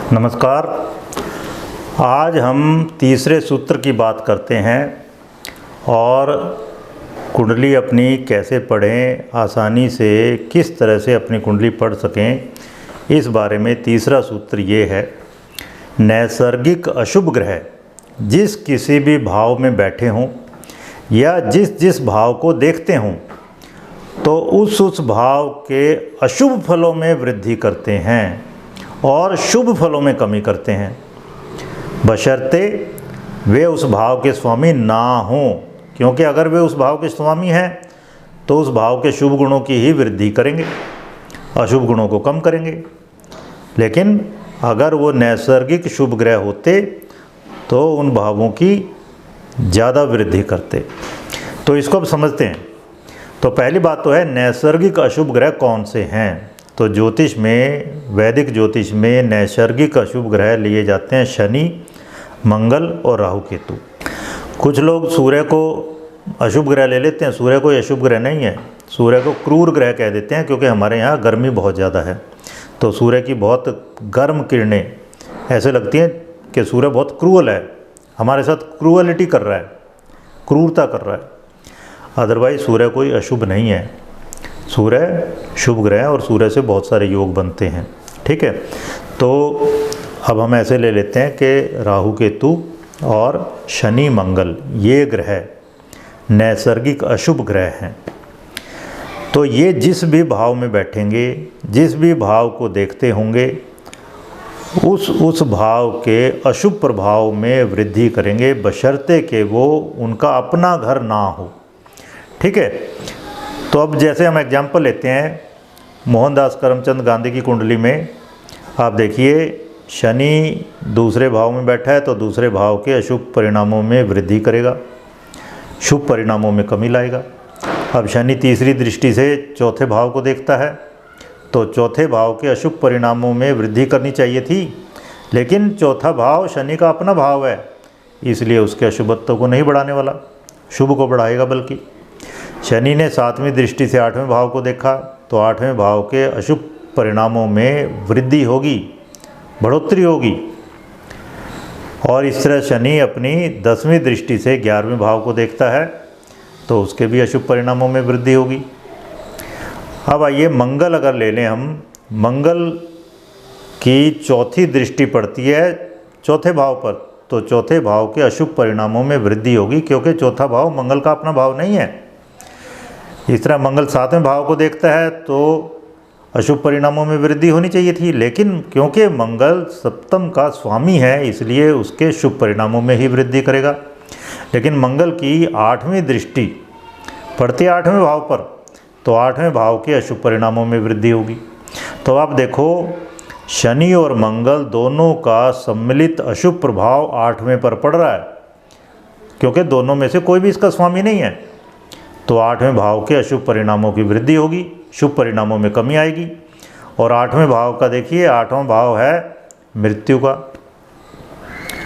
नमस्कार। आज हम तीसरे सूत्र की बात करते हैं और कुंडली अपनी कैसे पढ़ें, आसानी से किस तरह से अपनी कुंडली पढ़ सकें, इस बारे में तीसरा सूत्र ये है। नैसर्गिक अशुभ ग्रह जिस किसी भी भाव में बैठे हों या जिस जिस भाव को देखते हों तो उस भाव के अशुभ फलों में वृद्धि करते हैं और शुभ फलों में कमी करते हैं, बशर्ते वे उस भाव के स्वामी ना हों। क्योंकि अगर वे उस भाव के स्वामी हैं तो उस भाव के शुभ गुणों की ही वृद्धि करेंगे, अशुभ गुणों को कम करेंगे। लेकिन अगर वो नैसर्गिक शुभ ग्रह होते तो उन भावों की ज़्यादा वृद्धि करते। तो इसको अब समझते हैं। तो पहली बात तो है नैसर्गिक अशुभ ग्रह कौन से हैं। तो ज्योतिष में, वैदिक ज्योतिष में नैसर्गिक अशुभ ग्रह लिए जाते हैं शनि, मंगल और राहु केतु। कुछ लोग सूर्य को अशुभ ग्रह ले लेते हैं। सूर्य कोई अशुभ ग्रह नहीं है, सूर्य को क्रूर ग्रह कह देते हैं, क्योंकि हमारे यहाँ गर्मी बहुत ज़्यादा है। तो सूर्य की बहुत गर्म किरणें ऐसे लगती हैं कि सूर्य बहुत क्रूअल है, हमारे साथ क्रूअलिटी कर रहा है, क्रूरता कर रहा है। अदरवाइज सूर्य कोई अशुभ नहीं है, सूर्य शुभ ग्रह है और सूर्य से बहुत सारे योग बनते हैं। ठीक है, तो अब हम ऐसे ले लेते हैं कि राहु केतु और शनि मंगल ये ग्रह नैसर्गिक अशुभ ग्रह हैं। तो ये जिस भी भाव में बैठेंगे, जिस भी भाव को देखते होंगे, उस भाव के अशुभ प्रभाव में वृद्धि करेंगे, बशर्ते कि वो उनका अपना घर ना हो। ठीक है, तो अब जैसे हम एग्जाम्पल लेते हैं मोहनदास करमचंद गांधी की कुंडली में। आप देखिए शनि दूसरे भाव में बैठा है तो दूसरे भाव के अशुभ परिणामों में वृद्धि करेगा, शुभ परिणामों में कमी लाएगा। अब शनि तीसरी दृष्टि से चौथे भाव को देखता है तो चौथे भाव के अशुभ परिणामों में वृद्धि करनी चाहिए थी, लेकिन चौथा भाव शनि का अपना भाव है, इसलिए उसके अशुभत्व को नहीं बढ़ाने वाला, शुभ को बढ़ाएगा। बल्कि शनि ने सातवीं दृष्टि से आठवें भाव को देखा तो आठवें भाव के अशुभ परिणामों में वृद्धि होगी, बढ़ोतरी होगी। और इस तरह शनि अपनी 10वीं दृष्टि से 11वें भाव को देखता है तो उसके भी अशुभ परिणामों में वृद्धि होगी। अब आइए मंगल अगर ले लें हम, मंगल की चौथी दृष्टि पड़ती है चौथे भाव पर, तो चौथे भाव के अशुभ परिणामों में वृद्धि होगी, क्योंकि चौथा भाव मंगल का अपना भाव नहीं है। इस तरह मंगल 7वें भाव को देखता है तो अशुभ परिणामों में वृद्धि होनी चाहिए थी, लेकिन क्योंकि मंगल सप्तम का स्वामी है इसलिए उसके शुभ परिणामों में ही वृद्धि करेगा। लेकिन मंगल की 8वीं दृष्टि पड़ती है 8वें भाव पर, तो 8वें भाव के अशुभ परिणामों में वृद्धि होगी। तो आप देखो शनि और मंगल दोनों का सम्मिलित अशुभ प्रभाव 8वें पर पड़ रहा है, क्योंकि दोनों में से कोई भी इसका स्वामी नहीं है। तो 8वें भाव के अशुभ परिणामों की वृद्धि होगी, शुभ परिणामों में कमी आएगी। और 8वें भाव का देखिए, 8वां भाव है मृत्यु का,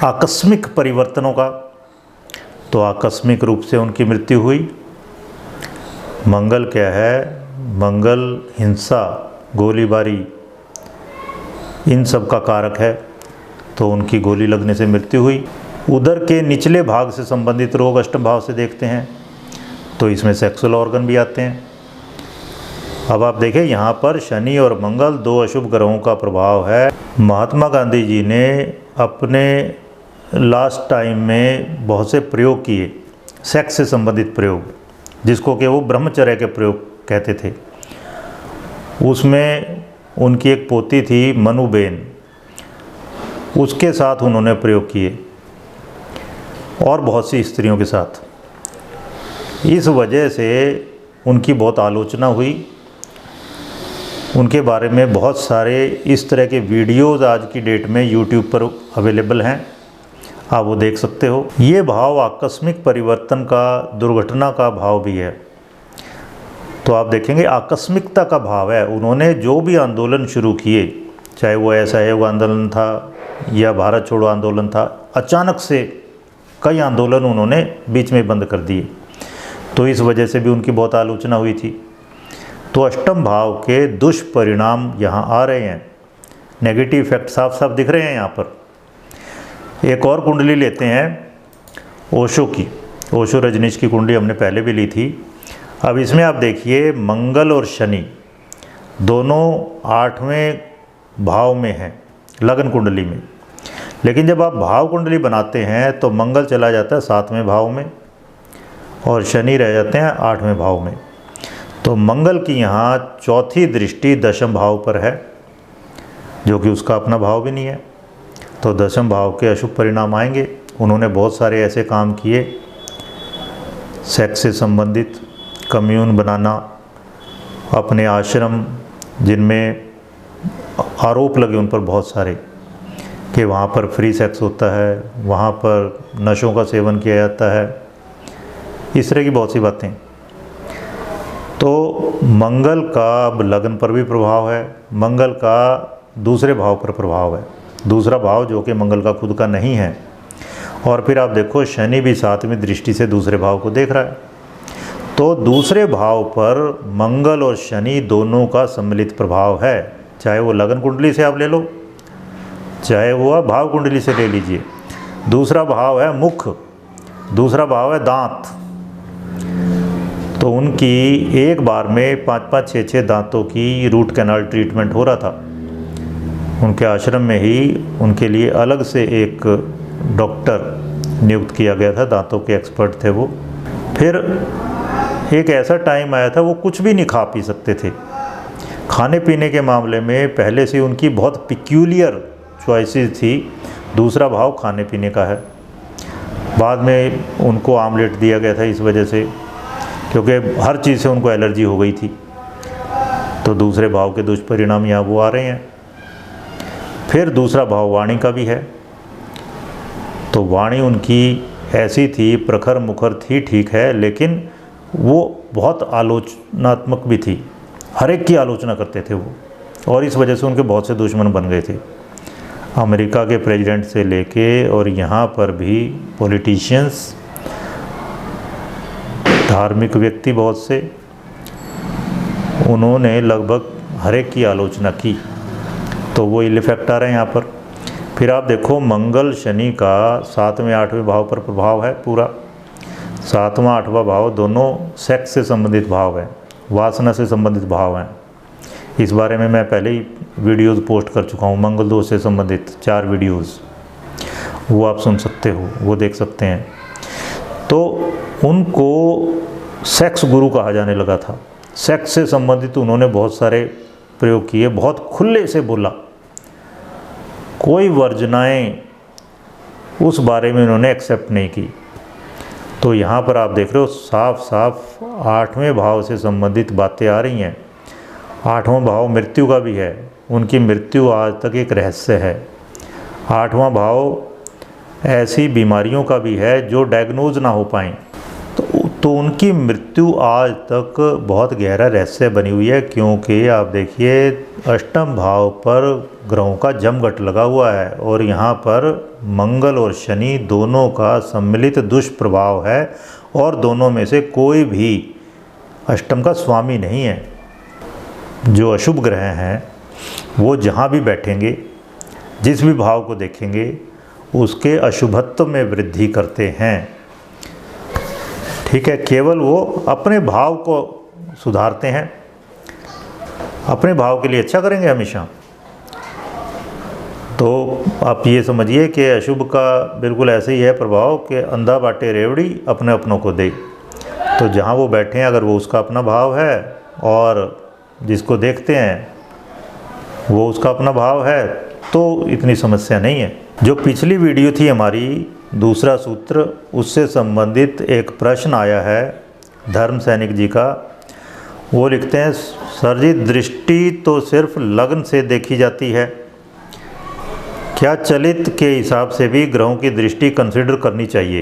आकस्मिक परिवर्तनों का। तो आकस्मिक रूप से उनकी मृत्यु हुई। मंगल क्या है? मंगल हिंसा, गोलीबारी, इन सब का कारक है, तो उनकी गोली लगने से मृत्यु हुई। उदर के निचले भाग से संबंधित रोग अष्टम भाव से देखते हैं तो इसमें सेक्सुअल ऑर्गन भी आते हैं। अब आप देखें यहाँ पर शनि और मंगल दो अशुभ ग्रहों का प्रभाव है। महात्मा गांधी जी ने अपने लास्ट टाइम में बहुत से प्रयोग किए, सेक्स से संबंधित प्रयोग, जिसको कि वो ब्रह्मचर्य के प्रयोग कहते थे। उसमें उनकी एक पोती थी मनुबेन, उसके साथ उन्होंने प्रयोग किए और बहुत सी स्त्रियों के साथ। इस वजह से उनकी बहुत आलोचना हुई। उनके बारे में बहुत सारे इस तरह के वीडियोज़ आज की डेट में यूट्यूब पर अवेलेबल हैं, आप वो देख सकते हो। ये भाव आकस्मिक परिवर्तन का, दुर्घटना का भाव भी है। तो आप देखेंगे आकस्मिकता का भाव है। उन्होंने जो भी आंदोलन शुरू किए, चाहे वो असहयोग आंदोलन था या भारत छोड़ो आंदोलन था, अचानक से कई आंदोलन उन्होंने बीच में बंद कर दिए। तो इस वजह से भी उनकी बहुत आलोचना हुई थी। तो अष्टम भाव के दुष्परिणाम यहाँ आ रहे हैं। नेगेटिव इफेक्ट साफ साफ दिख रहे हैं यहाँ पर। एक और कुंडली लेते हैं ओशो की, ओशो रजनीश की कुंडली हमने पहले भी ली थी। अब इसमें आप देखिए मंगल और शनि दोनों 8वें भाव में हैं लगन कुंडली में, लेकिन जब आप भाव कुंडली बनाते हैं तो मंगल चला जाता है 7वें भाव में और शनि रह जाते हैं 8वें भाव में। तो मंगल की यहाँ चौथी दृष्टि दशम भाव पर है, जो कि उसका अपना भाव भी नहीं है, तो दशम भाव के अशुभ परिणाम आएंगे। उन्होंने बहुत सारे ऐसे काम किए, सेक्स से संबंधित, कम्यून बनाना, अपने आश्रम जिनमें आरोप लगे उन पर बहुत सारे कि वहाँ पर फ्री सेक्स होता है, वहाँ पर नशों का सेवन किया जाता है, इस तरह की बहुत सी बातें। तो मंगल का अब लगन पर भी प्रभाव है, मंगल का दूसरे भाव पर प्रभाव है, दूसरा भाव जो कि मंगल का खुद का नहीं है। और फिर आप देखो शनि भी 7वीं दृष्टि से दूसरे भाव को देख रहा है, तो दूसरे भाव पर मंगल और शनि दोनों का सम्मिलित प्रभाव है, चाहे वो लगन कुंडली से आप ले लो, चाहे वो आप भाव कुंडली से ले लीजिए। दूसरा भाव है मुख, दूसरा भाव है दांत, तो उनकी एक बार में 5-5, 6-6 दांतों की रूट कैनाल ट्रीटमेंट हो रहा था। उनके आश्रम में ही उनके लिए अलग से एक डॉक्टर नियुक्त किया गया था, दांतों के एक्सपर्ट थे वो। फिर एक ऐसा टाइम आया था वो कुछ भी नहीं खा पी सकते थे। खाने पीने के मामले में पहले से उनकी बहुत पिक्यूलियर चॉइसेस थी, दूसरा भाव खाने पीने का है। बाद में उनको आमलेट दिया गया था इस वजह से, क्योंकि हर चीज़ से उनको एलर्जी हो गई थी, तो दूसरे भाव के दुष्परिणाम यहाँ वो आ रहे हैं। फिर दूसरा भाव वाणी का भी है, तो वाणी उनकी ऐसी थी, प्रखर मुखर थी, ठीक है, लेकिन वो बहुत आलोचनात्मक भी थी, हर एक की आलोचना करते थे वो, और इस वजह से उनके बहुत से दुश्मन बन गए थे। अमेरिका के प्रेसिडेंट से लेके और यहाँ पर भी पॉलिटिशियंस, धार्मिक व्यक्ति बहुत से, उन्होंने लगभग हर एक की आलोचना की, तो वो इल इफेक्ट आ रहे हैं यहाँ पर। फिर आप देखो मंगल शनि का 7वें 8वें भाव पर प्रभाव है पूरा। 7वां 8वां भाव दोनों सेक्स से संबंधित भाव हैं, वासना से संबंधित भाव हैं। इस बारे में मैं पहले ही वीडियोज़ पोस्ट कर चुका हूँ, मंगल दोष से संबंधित 4 वीडियोज़, वो आप सुन सकते हो, वो देख सकते हैं। तो उनको सेक्स गुरु कहा जाने लगा था, सेक्स से संबंधित उन्होंने बहुत सारे प्रयोग किए, बहुत खुले से बोला, कोई वर्जनाएं उस बारे में उन्होंने एक्सेप्ट नहीं की। तो यहाँ पर आप देख रहे हो साफ साफ 8वें भाव से संबंधित बातें आ रही हैं। 8वां भाव मृत्यु का भी है, उनकी मृत्यु आज तक एक रहस्य है। 8वां भाव ऐसी बीमारियों का भी है जो डायग्नोज ना हो पाएँ, तो उनकी मृत्यु आज तक बहुत गहरा रहस्य बनी हुई है, क्योंकि आप देखिए 8म भाव पर ग्रहों का जमघट लगा हुआ है और यहाँ पर मंगल और शनि दोनों का सम्मिलित दुष्प्रभाव है, और दोनों में से कोई भी 8म का स्वामी नहीं है। जो अशुभ ग्रह हैं वो जहाँ भी बैठेंगे, जिस भी भाव को देखेंगे, उसके अशुभत्व में वृद्धि करते हैं, ठीक है। केवल वो अपने भाव को सुधारते हैं, अपने भाव के लिए अच्छा करेंगे हमेशा। तो आप ये समझिए कि अशुभ का बिल्कुल ऐसे ही है प्रभाव कि अंधा बाटे रेवड़ी अपने अपनों को दे। तो जहाँ वो बैठे हैं, अगर वो उसका अपना भाव है और जिसको देखते हैं वो उसका अपना भाव है, तो इतनी समस्या नहीं है। जो पिछली वीडियो थी हमारी दूसरा सूत्र, उससे संबंधित एक प्रश्न आया है धर्म सैनिक जी का। वो लिखते हैं, सर जी दृष्टि तो सिर्फ लग्न से देखी जाती है, क्या चलित के हिसाब से भी ग्रहों की दृष्टि कंसिडर करनी चाहिए?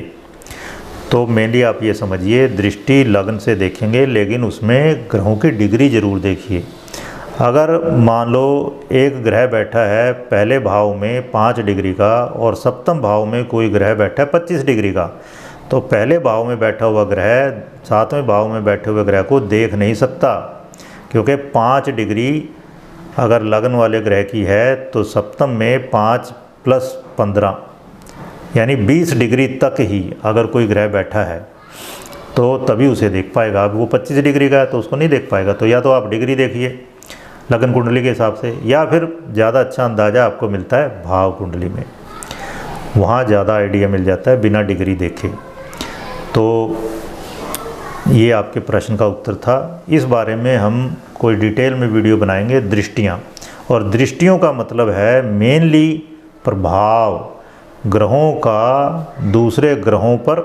तो मेनली आप ये समझिए, दृष्टि लग्न से देखेंगे, लेकिन उसमें ग्रहों की डिग्री ज़रूर देखिए। अगर मान लो एक ग्रह बैठा है पहले भाव में 5 डिग्री का और 7वें भाव में कोई ग्रह बैठा है 25 डिग्री का, तो पहले भाव में बैठा हुआ ग्रह 7वें भाव में बैठे हुए ग्रह को देख नहीं सकता, क्योंकि 5 डिग्री अगर लग्न वाले ग्रह की है तो सप्तम में 5 + 15 यानी 20 डिग्री तक ही अगर कोई ग्रह बैठा है तो तभी उसे देख पाएगा। अब वो 25 डिग्री का है तो उसको नहीं देख पाएगा। तो या तो आप डिग्री देखिए लगन कुंडली के हिसाब से, या फिर ज़्यादा अच्छा अंदाज़ा आपको मिलता है भाव कुंडली में, वहाँ ज़्यादा आइडिया मिल जाता है बिना डिग्री देखे। तो ये आपके प्रश्न का उत्तर था। इस बारे में हम कोई डिटेल में वीडियो बनाएंगे, दृष्टियाँ। और दृष्टियों का मतलब है मेनली प्रभाव ग्रहों का दूसरे ग्रहों पर,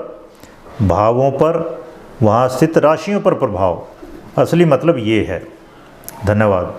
भावों पर, वहाँ स्थित राशियों पर प्रभाव। असली मतलब ये है। धन्यवाद।